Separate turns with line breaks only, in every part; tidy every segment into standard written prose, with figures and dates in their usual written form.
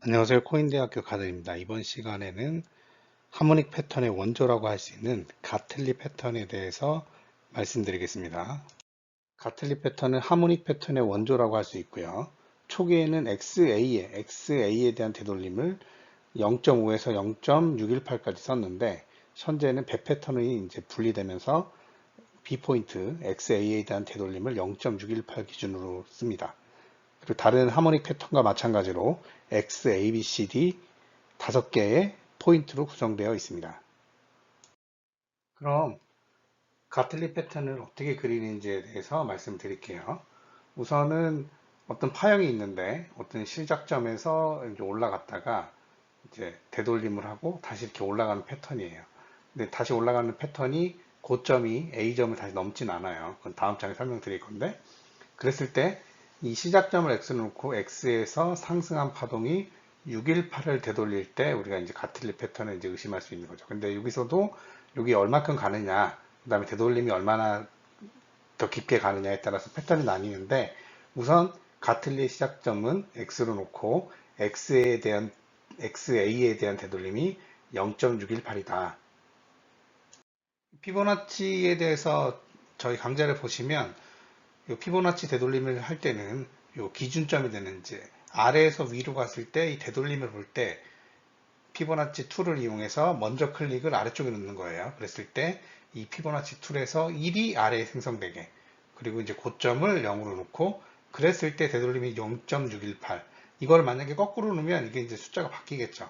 안녕하세요. 코인대학교 가든입니다. 이번 시간에는 하모닉 패턴의 원조라고 할 수 있는 가틀리 패턴에 대해서 말씀드리겠습니다. 가틀리 패턴은 하모닉 패턴의 원조라고 할 수 있고요. 초기에는 XA에 대한 되돌림을 0.5에서 0.618까지 썼는데 현재는 배 패턴이 이제 분리되면서 B포인트 XA에 대한 되돌림을 0.618 기준으로 씁니다. 그리고 다른 하모닉 패턴과 마찬가지로 X, A, B, C, D 5개의 포인트로 구성되어 있습니다. 그럼 가틀리 패턴을 어떻게 그리는지에 대해서 말씀드릴게요. 우선은 어떤 파형이 있는데 어떤 시작점에서 이제 올라갔다가 이제 되돌림을 하고 다시 이렇게 올라가는 패턴이에요. 근데 다시 올라가는 패턴이 고점이 A점을 다시 넘진 않아요. 그건 다음 장에 설명드릴 건데 그랬을 때 이 시작점을 X로 놓고 X에서 상승한 파동이 618을 되돌릴 때 우리가 이제 가틀리 패턴을 이제 의심할 수 있는 거죠. 근데 여기서도 여기 얼마큼 가느냐, 그 다음에 되돌림이 얼마나 더 깊게 가느냐에 따라서 패턴이 나뉘는데 우선 가틀리의 시작점은 X로 놓고 XA에 대한 되돌림이 0.618이다. 피보나치에 대해서 저희 강좌를 보시면 요 피보나치 되돌림을 할 때는 요 기준점이 되는 이제 아래에서 위로 갔을 때 이 되돌림을 볼 때 피보나치 툴을 이용해서 먼저 클릭을 아래쪽에 놓는 거예요. 그랬을 때 이 피보나치 툴에서 1이 아래에 생성되게 그리고 이제 고점을 0으로 놓고 그랬을 때 되돌림이 0.618 이걸 만약에 거꾸로 놓으면 이게 이제 숫자가 바뀌겠죠.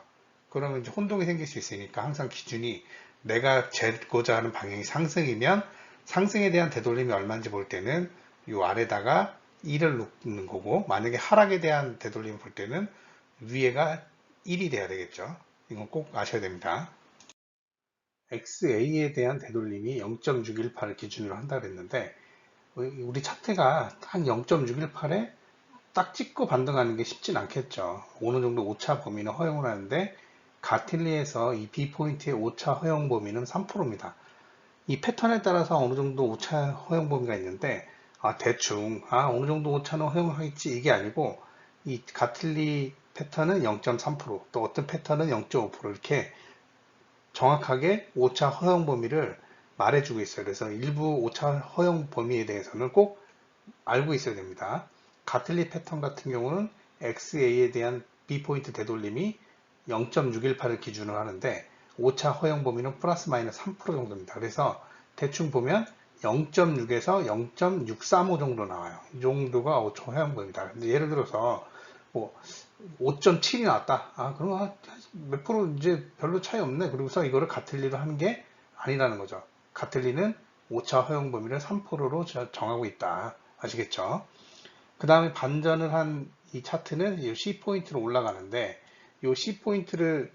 그러면 이제 혼동이 생길 수 있으니까 항상 기준이 내가 재고자 하는 방향이 상승이면 상승에 대한 되돌림이 얼마인지 볼 때는 이 아래다가 1을 놓는 거고 만약에 하락에 대한 되돌림을 볼 때는 위에가 1이 돼야 되겠죠. 이건 꼭 아셔야 됩니다. XA에 대한 되돌림이 0.618을 기준으로 한다 그랬는데 우리 차트가 한 0.618에 딱 찍고 반등하는 게 쉽진 않겠죠. 어느 정도 오차 범위는 허용을 하는데 가틀리에서 이 B포인트의 오차 허용 범위는 3%입니다. 이 패턴에 따라서 어느 정도 오차 허용 범위가 있는데 대충 어느 정도 오차는 허용하겠지 이게 아니고 이 가틀리 패턴은 0.3%또 어떤 패턴은 0.5% 이렇게 정확하게 오차 허용 범위를 말해주고 있어요. 그래서 일부 오차 허용 범위에 대해서는 꼭 알고 있어야 됩니다. 가틀리 패턴 같은 경우는 XA에 대한 B포인트 되돌림이 0.618을 기준으로 하는데 오차 허용 범위는 플러스 마이너스 3% 정도입니다. 그래서 대충 보면 0.6에서 0.635 정도 나와요. 이 정도가 오차 허용 범위다. 근데 예를 들어서 뭐 5.7이 나왔다. 그럼 몇 프로 이제 별로 차이 없네. 그리고서 이거를 가틀리로 하는 게 아니라는 거죠. 가틀리는 오차 허용 범위를 3%로 정하고 있다. 아시겠죠? 그 다음에 반전을 한 이 차트는 이 C포인트로 올라가는데 이 C포인트를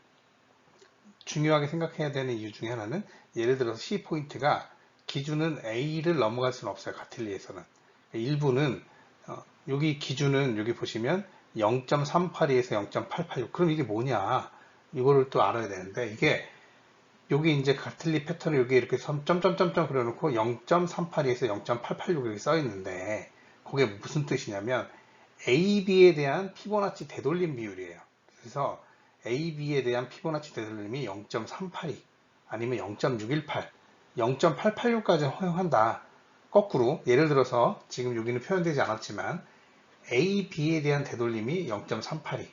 중요하게 생각해야 되는 이유 중에 하나는 예를 들어서 C포인트가 기준은 A를 넘어갈 수는 없어요. 가틀리에서는. 일부는 여기 기준은 여기 보시면 0.382에서 0.886 그럼 이게 뭐냐 이거를 또 알아야 되는데 이게 여기 이제 가틀리 패턴을 여기 이렇게 점점점점 그려놓고 0.382에서 0.886 이렇게 써 있는데 그게 무슨 뜻이냐면 AB에 대한 피보나치 되돌림 비율이에요. 그래서 AB에 대한 피보나치 되돌림이 0.382 아니면 0.618, 0.886까지 허용한다. 거꾸로 예를 들어서 지금 여기는 표현되지 않았지만 AB에 대한 되돌림이 0.382,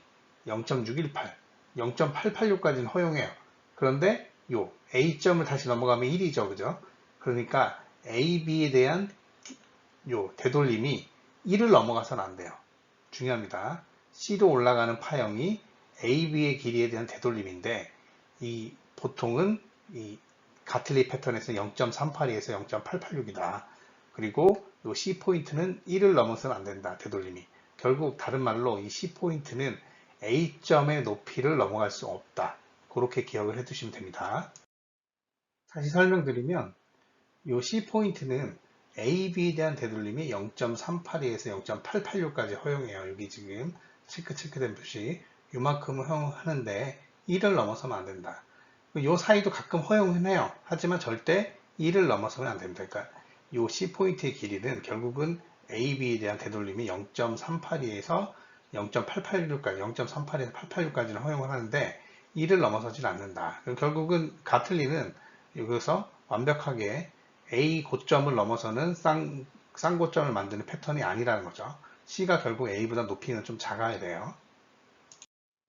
0.618, 0.886까지는 허용해요. 그런데 요 A점을 다시 넘어가면 1이죠. 그죠? 그러니까 AB에 대한 요 되돌림이 1을 넘어가서는 안 돼요. 중요합니다. C로 올라가는 파형이 AB의 길이에 대한 되돌림인데 이 보통은 이 가틀리 패턴에서 0.382에서 0.886이다. 그리고 이 C 포인트는 1을 넘어서는 안 된다. 되돌림이. 결국 다른 말로 이 C 포인트는 A점의 높이를 넘어갈 수 없다. 그렇게 기억을 해두시면 됩니다. 다시 설명드리면 이 C 포인트는 AB에 대한 되돌림이 0.382에서 0.886까지 허용해요. 여기 지금 체크된 표시 이만큼을 허용하는데 1을 넘어서면 안 된다. 이 사이도 가끔 허용은 해요. 하지만 절대 1을 넘어서면 안 됩니다. 그러니까 이 C 포인트의 길이는 결국은 AB에 대한 되돌림이 0.382에서 0.886까지, 0.38에서 886까지는 허용을 하는데 이를 넘어서질 않는다. 결국은 가틀리는 여기서 완벽하게 A 고점을 넘어서는 쌍고점을 만드는 패턴이 아니라는 거죠. C가 결국 A보다 높이는 좀 작아야 돼요.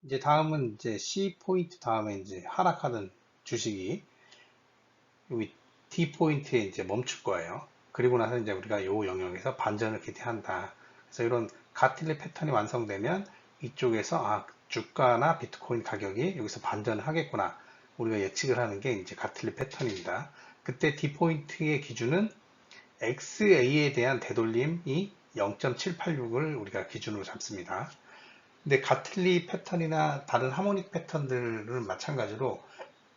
이제 다음은 이제 C 포인트 다음에 이제 하락하는 주식이 여기 D 포인트에 이제 멈출 거예요. 그리고 나서 이제 우리가 이 영역에서 반전을 기대한다. 그래서 이런 가틀리 패턴이 완성되면 이쪽에서 주가나 비트코인 가격이 여기서 반전을 하겠구나. 우리가 예측을 하는 게 이제 가틀리 패턴입니다. 그때 D 포인트의 기준은 XA에 대한 되돌림이 0.786을 우리가 기준으로 잡습니다. 근데 가틀리 패턴이나 다른 하모닉 패턴들은 마찬가지로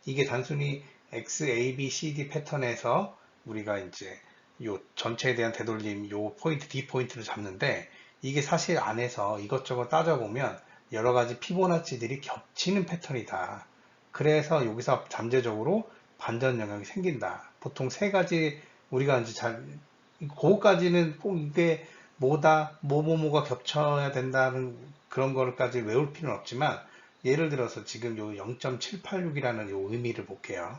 이게 단순히 X, A, B, C, D 패턴에서 우리가 이제 요 전체에 대한 되돌림, 요 포인트, D 포인트를 잡는데 이게 사실 안에서 이것저것 따져보면 여러 가지 피보나치들이 겹치는 패턴이다. 그래서 여기서 잠재적으로 반전 영역이 생긴다. 보통 세 가지 우리가 이제 그거까지는 꼭 이게 뭐다, 뭐뭐뭐가 겹쳐야 된다는 그런 거까지 외울 필요는 없지만 예를 들어서 지금 요 0.786이라는 요 의미를 볼게요.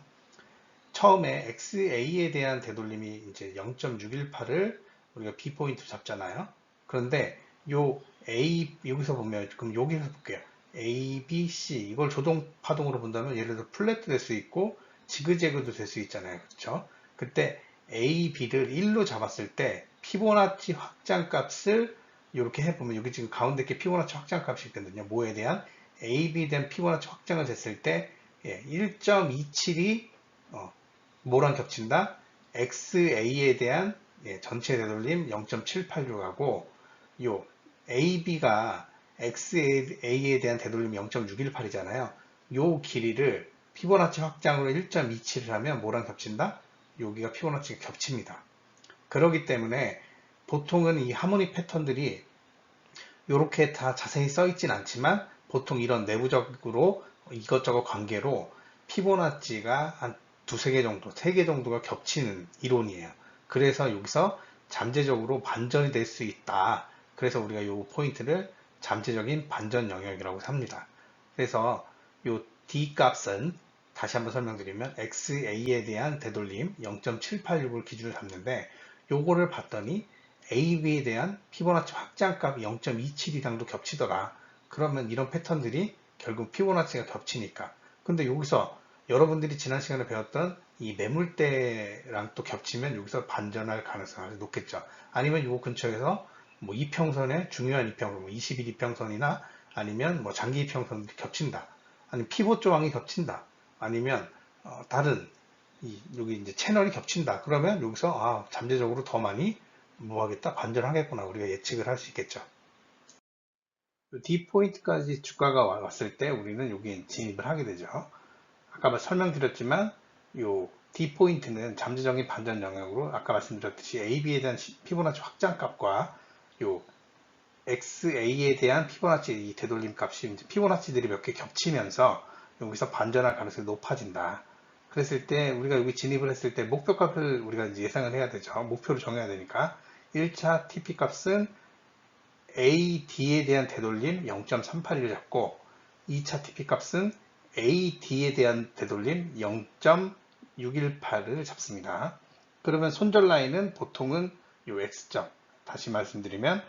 처음에 XA에 대한 되돌림이 이제 0.618을 우리가 B 포인트 잡잖아요. 그런데 요 A 여기서 보면 그럼 여기서 볼게요. A, B, C 이걸 조동 파동으로 본다면 예를 들어 플랫도 될 수 있고 지그재그도 될 수 있잖아요. 그렇죠? 그때 A, B를 1로 잡았을 때 피보나치 확장 값을 이렇게 해보면 여기 지금 가운데 게 피보나치 확장 값이 있거든요. 뭐에 대한 A, B에 대한 피보나치 확장을 됐을 때 1.27이 뭐랑 겹친다? XA에 대한 전체 되돌림 0.786하고 요 AB가 XA에 대한 되돌림 0.618이잖아요. 요 길이를 피보나치 확장으로 1.27을 하면 뭐랑 겹친다? 여기가 피보나치가 겹칩니다. 그렇기 때문에 보통은 이 하모닉 패턴들이 이렇게 다 자세히 써 있진 않지만 보통 이런 내부적으로 이것저것 관계로 피보나치가 한 두세 개 정도, 세 개 정도가 겹치는 이론이에요. 그래서 여기서 잠재적으로 반전이 될 수 있다. 그래서 우리가 이 포인트를 잠재적인 반전 영역이라고 삽니다. 그래서 이 D 값은 다시 한번 설명드리면 XA에 대한 되돌림 0.786을 기준으로 잡는데 요거를 봤더니 AB에 대한 피보나치 확장값 0.27이랑도 겹치더라. 그러면 이런 패턴들이 결국 피보나치가 겹치니까. 근데 여기서 여러분들이 지난 시간에 배웠던 이 매물대랑 또 겹치면 여기서 반전할 가능성이 아주 높겠죠. 아니면 요 근처에서 뭐 이평선의 중요한 이평선, 뭐 20일 이평선이나 아니면 뭐 장기 이평선들이 겹친다. 아니면 피보 조항이 겹친다. 아니면 다른 여기 이제 채널이 겹친다. 그러면 여기서 잠재적으로 더 많이 뭐 하겠다? 반전하겠구나. 우리가 예측을 할 수 있겠죠. D 포인트까지 주가가 왔을 때 우리는 여기 진입을 하게 되죠. 아까 설명드렸지만 요 D 포인트는 잠재적인 반전 영역으로 아까 말씀드렸듯이 AB에 대한 피보나치 확장값과 요 XA에 대한 피보나치 되돌림 값이 이제 피보나치들이 몇 개 겹치면서 여기서 반전할 가능성이 높아진다. 그랬을 때 우리가 여기 진입을 했을 때 목표값을 우리가 이제 예상을 해야 되죠. 목표를 정해야 되니까 1차 TP 값은 AD에 대한 되돌림 0.38을 잡고 2차 TP 값은 AD에 대한 되돌림 0.618을 잡습니다. 그러면 손절 라인은 보통은 요 X점, 다시 말씀드리면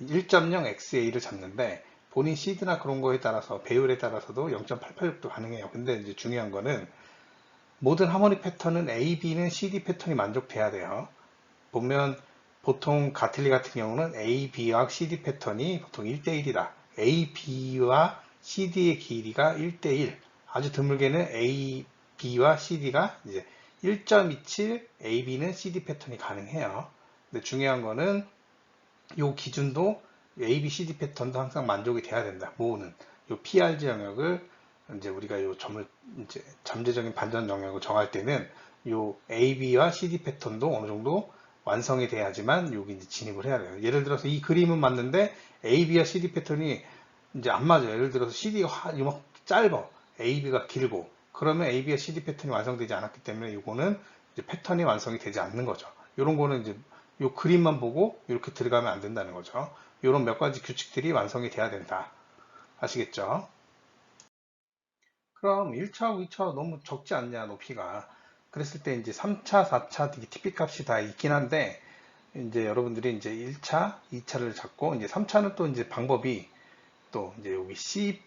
1.0XA를 잡는데 본인 시드나 그런 거에 따라서 배율에 따라서도 0.886도 가능해요. 근데 이제 중요한 거는 모든 하모닉 패턴은 A, B는 CD 패턴이 만족돼야 돼요. 보면 보통 가틀리 같은 경우는 A, B와 CD 패턴이 보통 1대1이다. A, B와 CD의 길이가 1대1. 아주 드물게는 A, B와 CD가 이제 1.27 A, B는 CD 패턴이 가능해요. 근데 중요한 거는 이 기준도 A, B, CD 패턴도 항상 만족이 돼야 된다. 모으는 이 PRG 영역을 이제 우리가 이 점을 이제 잠재적인 반전 영역을 정할 때는 이 A, B와 CD 패턴도 어느 정도 완성이 돼야지만 여기 이제 진입을 해야 돼요. 예를 들어서 이 그림은 맞는데 A, B와 CD 패턴이 이제 안 맞아요. 예를 들어서 CD가 이만큼 짧아, A, B가 길고 그러면 A, B와 CD 패턴이 완성되지 않았기 때문에 이거는 이제 패턴이 완성이 되지 않는 거죠. 이런 거는 이제 이 그림만 보고 이렇게 들어가면 안 된다는 거죠. 이런 몇 가지 규칙들이 완성이 돼야 된다. 아시겠죠? 그럼 1차하고 2차 너무 적지 않냐, 높이가. 그랬을 때 이제 3차, 4차 TP 값이 다 있긴 한데, 이제 여러분들이 이제 1차, 2차를 잡고, 이제 3차는 또 이제 방법이 또 이제 여기 C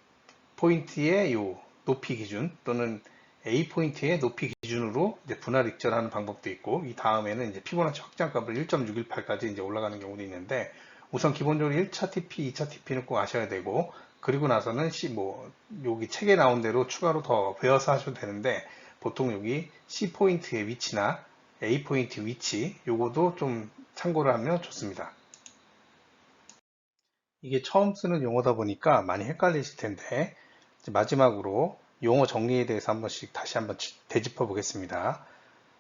포인트의 요 높이 기준 또는 A 포인트의 높이 기준으로 이제 분할 익절하는 방법도 있고, 이 다음에는 이제 피보나치 확장값을 1.618까지 이제 올라가는 경우도 있는데, 우선 기본적으로 1차 TP, 2차 TP는 꼭 아셔야 되고, 그리고 나서는 여기 책에 나온 대로 추가로 더 배워서 하셔도 되는데, 보통 여기 C 포인트의 위치나 A 포인트 위치, 요거도 좀 참고를 하면 좋습니다. 이게 처음 쓰는 용어다 보니까 많이 헷갈리실 텐데, 마지막으로 용어 정리에 대해서 한 번씩 다시 한번 되짚어 보겠습니다.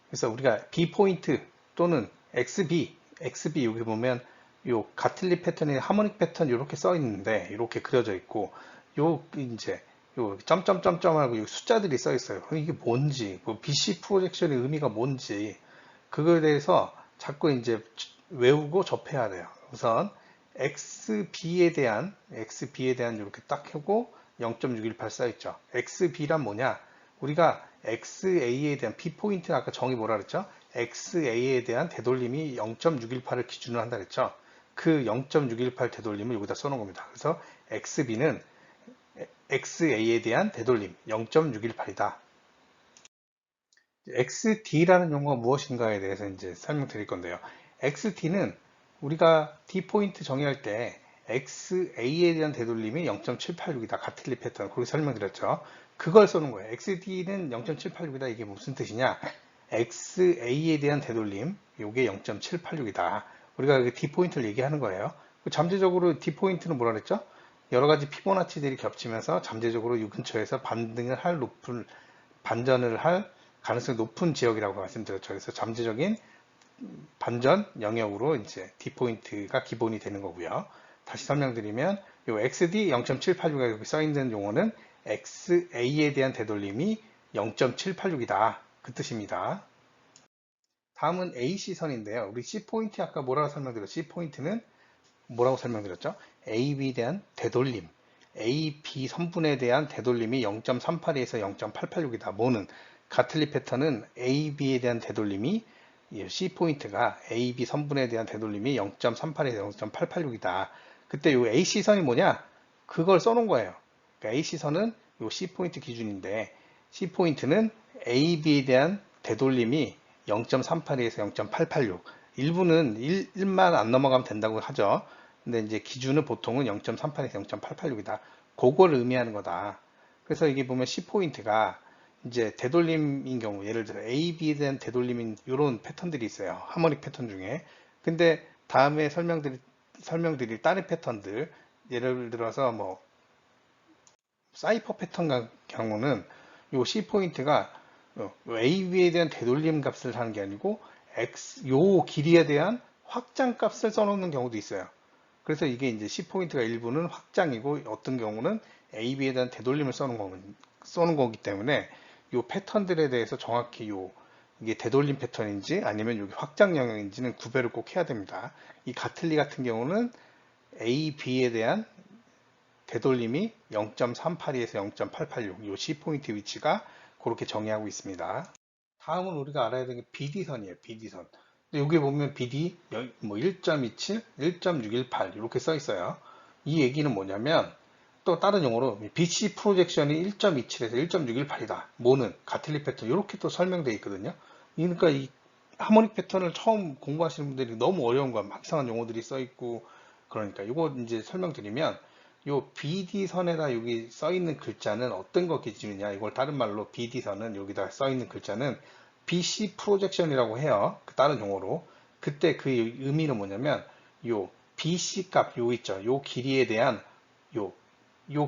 그래서 우리가 B 포인트 또는 XB 여기 보면 요 가틀리 패턴이 하모닉 패턴 이렇게 써 있는데 이렇게 그려져 있고 요 이제 요 점점점점하고 요 숫자들이 써 있어요. 이게 뭔지, 뭐 BC 프로젝션의 의미가 뭔지 그거에 대해서 자꾸 이제 외우고 접해야 돼요. 우선 XB에 대한 이렇게 딱 하고 0.618 써있죠. XB란 뭐냐? 우리가 XA에 대한 B 포인트 아까 정의 뭐라 그랬죠? XA에 대한 되돌림이 0.618을 기준으로 한다 그랬죠. 그 0.618 되돌림을 여기다 써놓은 겁니다. 그래서 XB는 XA에 대한 되돌림 0.618이다. XD라는 용어가 무엇인가에 대해서 이제 설명드릴 건데요. XD는 우리가 D 포인트 정의할 때 XA에 대한 되돌림이 0.786이다. 가틀리 패턴. 그렇게 설명드렸죠. 그걸 써는 거예요. XD는 0.786이다. 이게 무슨 뜻이냐? XA에 대한 되돌림, 이게 0.786이다. 우리가 그 D 포인트를 얘기하는 거예요. 잠재적으로 D 포인트는 뭐라 그랬죠? 여러 가지 피보나치들이 겹치면서 잠재적으로 이 근처에서 반전을 할 가능성이 높은 지역이라고 말씀드렸죠. 그래서 잠재적인 반전 영역으로 이제 D 포인트가 기본이 되는 거고요. 다시 설명드리면 이 XD 0.786이 여기 써 있는 용어는 XA에 대한 되돌림이 0.786이다. 그 뜻입니다. 다음은 AC선인데요. 우리 C 포인트 아까 뭐라고 설명드렸죠? C 포인트는 뭐라고 설명드렸죠? AB에 대한 되돌림. AB 선분에 대한 되돌림이 0.382에서 0.886이다. 뭐는 가틀리 패턴은 AB에 대한 되돌림이 C 포인트가 AB 선분에 대한 되돌림이 0.38에서 0.886이다. 그때 이 AC선이 뭐냐? 그걸 써놓은 거예요. 그러니까 AC선은 이 C 포인트 기준인데 C 포인트는 AB에 대한 되돌림이 0.382에서 0.886. 일부는 1만 안 넘어가면 된다고 하죠. 근데 이제 기준은 보통은 0.38에서 0.886이다. 그걸 의미하는 거다. 그래서 이게 보면 C 포인트가 이제 되돌림인 경우, 예를 들어 AB에 대한 되돌림인 이런 패턴들이 있어요. 하모닉 패턴 중에. 근데 다음에 설명드릴 다른 패턴들, 예를 들어서 뭐 사이퍼 패턴 경우는 요 C 포인트가 AB에 대한 되돌림 값을 하는 게 아니고 요 길이에 대한 확장 값을 써놓는 경우도 있어요. 그래서 이게 이제 C 포인트가 일부는 확장이고 어떤 경우는 AB에 대한 되돌림을 써는 거기 때문에 이 패턴들에 대해서 정확히 이게 되돌림 패턴인지 아니면 여기 확장 영역인지는 구별을 꼭 해야 됩니다. 이 가틀리 같은 경우는 AB에 대한 되돌림이 0.382에서 0.886, 이 C 포인트 위치가 그렇게 정의하고 있습니다. 다음은 우리가 알아야 되는 게 BD선이에요. BD선. 근데 여기 보면 BD 뭐 1.27, 1.618 이렇게 써 있어요. 이 얘기는 뭐냐면 또 다른 용어로 BC 프로젝션이 1.27에서 1.618이다. 뭐는 가틀리 패턴 이렇게 또 설명되어 있거든요. 그러니까 이 하모닉 패턴을 처음 공부하시는 분들이 너무 어려운 거야. 막 이상한 용어들이 써 있고 그러니까 이거 이제 설명드리면 요 BD선에다 여기 써 있는 글자는 어떤 거 기준이냐? 이걸 다른 말로 BD선은 여기다 써 있는 글자는 BC 프로젝션이라고 해요. 그 다른 용어로. 그때 그 의미는 뭐냐면 요 BC 값 요 있죠. 요 길이에 대한 요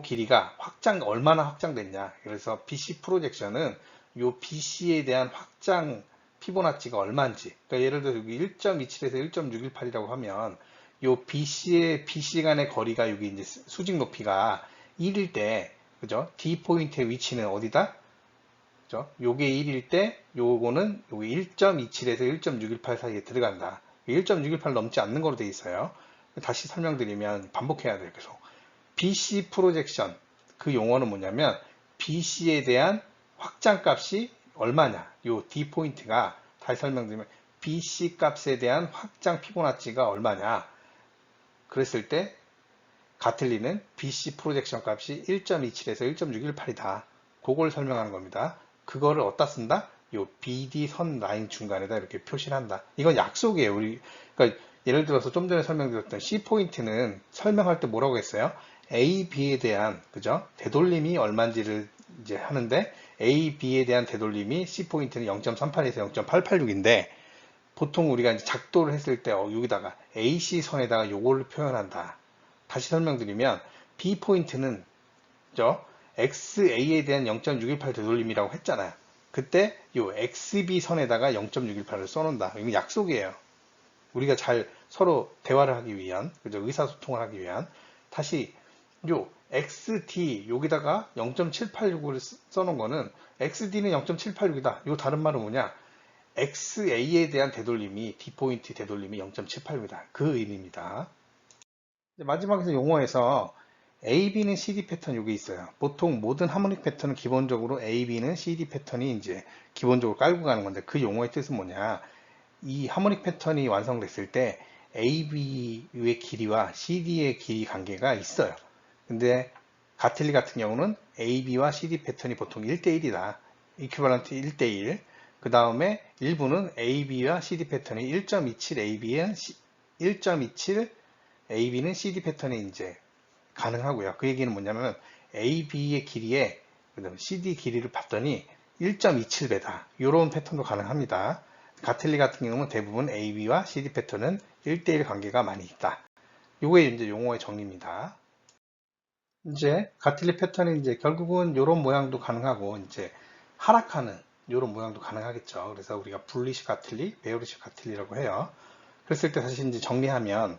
길이가 얼마나 확장됐냐. 그래서 BC 프로젝션은 요 BC에 대한 확장 피보나치가 얼마인지. 그러니까 예를 들어서 여기 1.27에서 1.618이라고 하면 요 BC 간의 거리가 여기 이제 수직 높이가 1일 때, 그죠? D 포인트의 위치는 어디다? 그죠? 요게 1일 때, 요거는 여기 1.27에서 1.618 사이에 들어간다. 1.618 넘지 않는 거로 돼 있어요. 다시 설명드리면 반복해야 돼요. 계속. BC 프로젝션, 그 용어는 뭐냐면 BC에 대한 확장값이 얼마냐. 요 D 포인트가 다시 설명드리면 BC 값에 대한 확장 피보나치가 얼마냐. 그랬을 때 가틀리는 BC 프로젝션 값이 1.27에서 1.618이다. 그걸 설명하는 겁니다. 그거를 어디다 쓴다? 요 BD 선 라인 중간에다 이렇게 표시를 한다. 이건 약속이에요. 그러니까 예를 들어서 좀 전에 설명드렸던 C 포인트는 설명할 때 뭐라고 했어요? A, B에 대한 그죠? 되돌림이 얼마인지를 이제 하는데 A, B에 대한 되돌림이 C 포인트는 0.38에서 0.886인데 보통 우리가 이제 작도를 했을 때 여기다가 AC 선에다가 요걸 표현한다. 다시 설명드리면 B 포인트는 XA에 대한 0.618 되돌림이라고 했잖아요. 그때 요 XB 선에다가 0.618을 써놓는다. 이건 약속이에요. 우리가 잘 서로 대화를 하기 위한, 그죠? 의사소통을 하기 위한. 다시 요 XD 여기다가 0.786을 써놓은 거는 XD는 0.786이다. 요 다른 말은 뭐냐? XA에 대한 되돌림이 D포인트 되돌림이 0.786이다. 그 의미입니다. 마지막에서 용어에서 AB는 CD 패턴 이게 있어요. 보통 모든 하모닉 패턴은 기본적으로 AB는 CD 패턴이 이제 기본적으로 깔고 가는 건데 그 용어의 뜻은 뭐냐? 이 하모닉 패턴이 완성됐을 때 AB의 길이와 CD의 길이 관계가 있어요. 근데 가틀리 같은 경우는 AB와 CD 패턴이 보통 1대1이다. 이퀴발런트 1대1. 그 다음에 일부는 AB와 CD 패턴이 1.27 AB는 1.27 AB는 CD 패턴이 이제 가능하고요. 그 얘기는 뭐냐면 AB의 길이에 CD 길이를 봤더니 1.27배다. 이런 패턴도 가능합니다. 가틀리 같은 경우는 대부분 AB와 CD 패턴은 1대1 관계가 많이 있다. 요게 이제 용어의 정리입니다. 이제 가틀리 패턴이 이제 결국은 이런 모양도 가능하고 이제 하락하는 이런 모양도 가능하겠죠. 그래서 우리가 불리시 가틀리, 베어리시 가틀리라고 해요. 그랬을 때 사실 이제 정리하면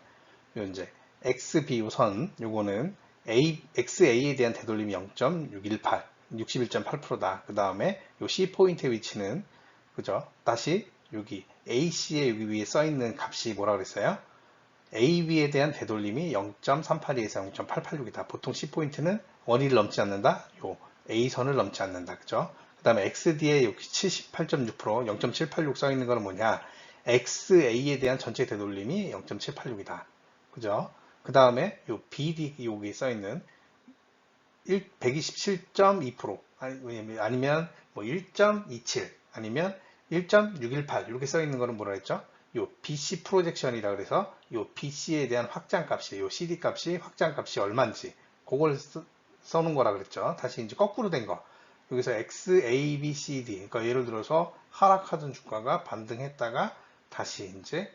요 이제 XB 우선 요거는 XA에 대한 되돌림이 0.618, 61.8%다. 그 다음에 요 C 포인트의 위치는 그죠? 다시 여기 AC의 여기 위에 써 있는 값이 뭐라 그랬어요? AB에 대한 되돌림이 0.382에서 0.886이다. 보통 C 포인트는 원위를 넘지 않는다. 요 A선을 넘지 않는다. 그죠? 그 다음에 XD에 여기 78.6%, 0.786 써 있는 거는 뭐냐? XA에 대한 전체 되돌림이 0.786이다. 그죠? 그 다음에 요 BD 여기 써 있는 127.2% 아니면 뭐 1.27 아니면 1.618 이렇게 써 있는 거는 뭐라 했죠? 요 BC 프로젝션이라 그래서 요 BC에 대한 확장 값이 요 CD 값이 확장 값이 얼마인지 그걸 써놓은 거라 그랬죠. 다시 이제 거꾸로 된 거. 여기서 X, A, B, C, D. 그러니까 예를 들어서 하락하던 주가가 반등했다가 다시 이제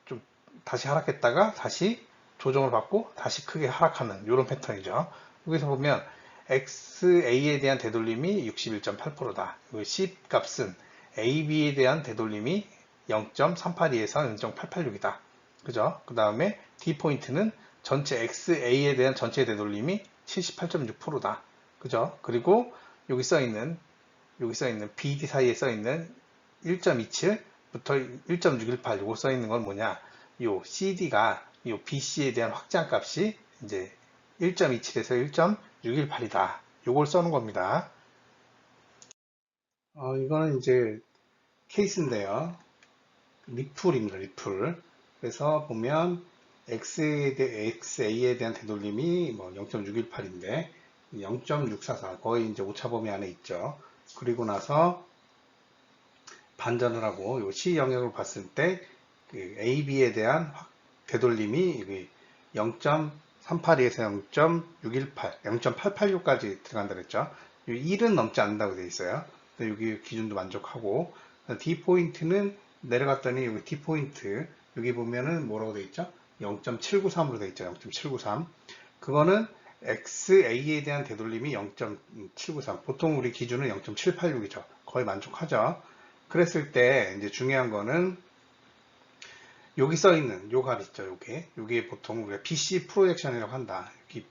좀 다시 하락했다가 다시 조정을 받고 다시 크게 하락하는 이런 패턴이죠. 여기서 보면 XA에 대한 되돌림이 61.8%다. C 값은 AB에 대한 되돌림이 0.382에서 0.886이다. 그죠? 그 다음에 D 포인트는 전체 XA에 대한 전체 되돌림이 78.6%다. 그죠? 그리고 여기 써 있는 BD 사이에 써 있는 1.27부터 1.618 요거 써 있는 건 뭐냐? 요 CD가 요 BC에 대한 확장 값이 이제 1.27에서 1.618이다. 요걸 써놓은 겁니다. 이거는 이제 케이스인데요. 리플입니다. 리플. 그래서 보면 XA에 대한 되돌림이 뭐 0.618인데 0.644 거의 이제 오차 범위 안에 있죠. 그리고 나서 반전을 하고 요 C 영역을 봤을 때 그 AB에 대한 되돌림이 0.382에서 0.618, 0.886까지 들어간다 그랬죠. 1은 넘지 않는다고 되어 있어요. 여기 기준도 만족하고 D 포인트는 내려갔더니 여기 D 포인트 여기 보면은 뭐라고 되어 있죠? 0.793으로 되어 있죠. 0.793. 그거는 XA에 대한 되돌림이 0.793. 보통 우리 기준은 0.786이죠. 거의 만족하죠. 그랬을 때 이제 중요한 거는 여기 써 있는 요 값 있죠. 요게 보통 우리가 BC 프로젝션이라고 한다. 여기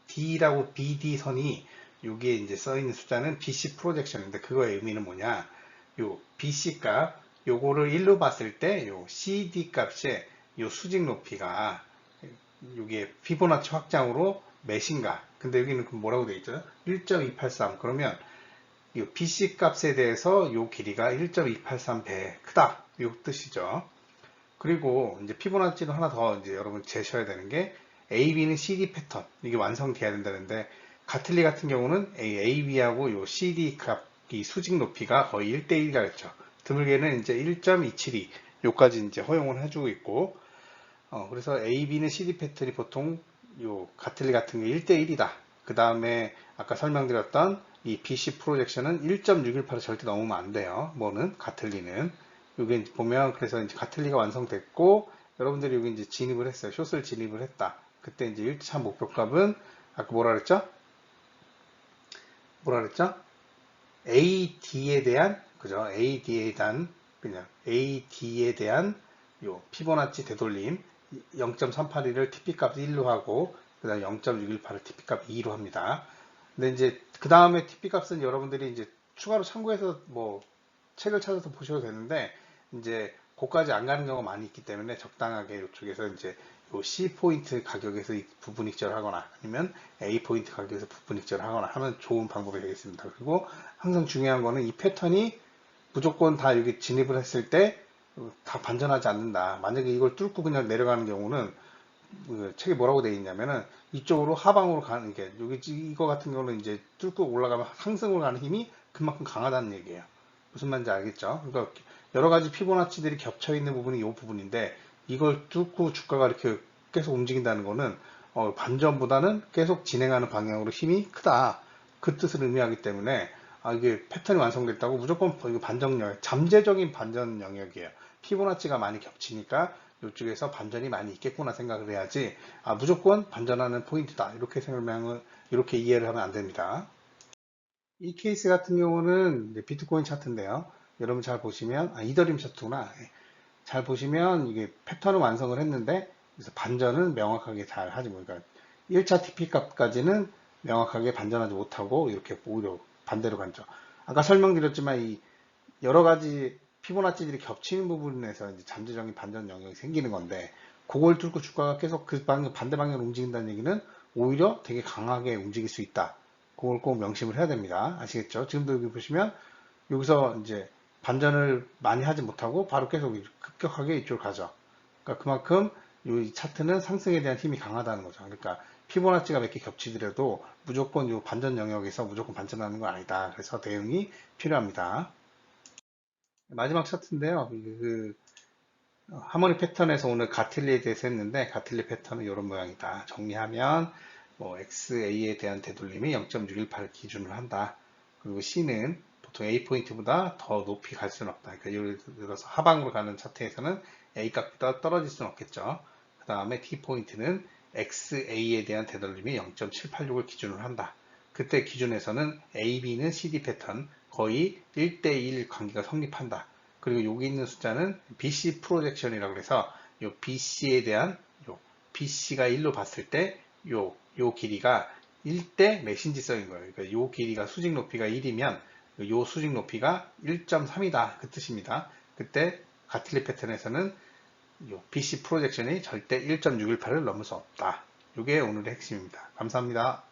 BD라고 BD 선이 여기에 이제 써 있는 숫자는 BC 프로젝션인데 그거의 의미는 뭐냐? 요 BC 값 요거를 1로 봤을 때 요 CD 값의 요 수직 높이가 이게 피보나치 확장으로 몇인가. 근데 여기는 뭐라고 되어 있죠? 1.283. 그러면 이 BC 값에 대해서 이 길이가 1.283배 크다. 이 뜻이죠. 그리고 이제 피보나치로 하나 더 이제 여러분 재셔야 되는 게 AB는 CD 패턴. 이게 완성돼야 된다는데 가틀리 같은 경우는 AB하고 요 CD 값, 이 수직 높이가 거의 1대1이라 그랬죠. 드물게는 이제 1.272 요까지 이제 허용을 해주고 있고 그래서 AB는 CD 패턴이 보통 요 가틀리 같은 게 1대1이다. 그 다음에 아까 설명드렸던 이 BC 프로젝션은 1.618을 절대 넘으면 안 돼요. 뭐는 가틀리는 여기 보면 그래서 이제 가틀리가 완성됐고 여러분들이 여기 이제 진입을 했어요. 숏을 진입을 했다. 그때 이제 1차 목표값은 아까 뭐라 그랬죠? AD에 대한 그죠? AD에 대한 요 피보나치 되돌림 0.382를 TP값 1로 하고 그 다음 0.618을 TP값 2로 합니다. 근데 이제 그 다음에 TP값은 여러분들이 이제 추가로 참고해서 뭐 책을 찾아서 보셔도 되는데 이제 거기까지 안 가는 경우가 많이 있기 때문에 적당하게 이쪽에서 이제 요 C 포인트 가격에서 부분 익절하거나 아니면 A 포인트 가격에서 부분 익절하거나 하면 좋은 방법이 되겠습니다. 그리고 항상 중요한 거는 이 패턴이 무조건 다 여기 진입을 했을 때 다 반전하지 않는다. 만약에 이걸 뚫고 그냥 내려가는 경우는 그 책에 뭐라고 되어 있냐면은 이쪽으로 하방으로 가는 게 여기 이거 같은 경우는 이제 뚫고 올라가면 상승으로 가는 힘이 그만큼 강하다는 얘기예요. 무슨 말인지 알겠죠? 그러니까 여러 가지 피보나치들이 겹쳐 있는 부분이 이 부분인데 이걸 뚫고 주가가 이렇게 계속 움직인다는 거는 반전보다는 계속 진행하는 방향으로 힘이 크다. 그 뜻을 의미하기 때문에 이게 패턴이 완성됐다고 무조건 이거 반전 영역, 잠재적인 반전 영역이에요. 피보나치가 많이 겹치니까 이쪽에서 반전이 많이 있겠구나 생각을 해야지 무조건 반전하는 포인트다 이렇게 설명을 이렇게 이해를 하면 안 됩니다. 이 케이스 같은 경우는 비트코인 차트인데요. 여러분 잘 보시면 이더리움 차트구나. 잘 보시면 이게 패턴을 완성을 했는데 그래서 반전은 명확하게 잘 하지 못하니까 1차 TP 값까지는 명확하게 반전하지 못하고 이렇게 오히려 반대로 갔죠. 아까 설명드렸지만 이 여러 가지 피보나치들이 겹치는 부분에서 이제 잠재적인 반전 영역이 생기는 건데 그걸 뚫고 주가가 계속 그 반대 방향으로 움직인다는 얘기는 오히려 되게 강하게 움직일 수 있다. 그걸 꼭 명심을 해야 됩니다. 아시겠죠? 지금도 여기 보시면 여기서 이제 반전을 많이 하지 못하고 바로 계속 급격하게 이쪽으로 가죠. 그러니까 그만큼 이 차트는 상승에 대한 힘이 강하다는 거죠. 그러니까 피보나치가 몇 개 겹치더라도 무조건 이 반전 영역에서 무조건 반전하는 건 아니다. 그래서 대응이 필요합니다. 마지막 차트인데요. 하모니 패턴에서 오늘 가틀리에 대해서 했는데 가틀리 패턴은 이런 모양이다. 정리하면 뭐 XA에 대한 되돌림이 0.618을 기준으로 한다. 그리고 C는 보통 A 포인트보다 더 높이 갈 수는 없다. 그러니까 예를 들어서 하방으로 가는 차트에서는 A 값보다 떨어질 수는 없겠죠. 그 다음에 T 포인트는 XA에 대한 되돌림이 0.786을 기준으로 한다. 그때 기준에서는 AB는 CD 패턴 거의 1대1 관계가 성립한다. 그리고 여기 있는 숫자는 BC 프로젝션이라고 해서 요 BC에 대한 BC가 1로 봤을 때 요 길이가 1대 몇인지 써인 거예요. 그러니까 요 길이가 수직 높이가 1이면 요 수직 높이가 1.3이다. 그 뜻입니다. 그때 가틀리 패턴에서는 요 BC 프로젝션이 절대 1.618을 넘을 수 없다. 이게 오늘의 핵심입니다. 감사합니다.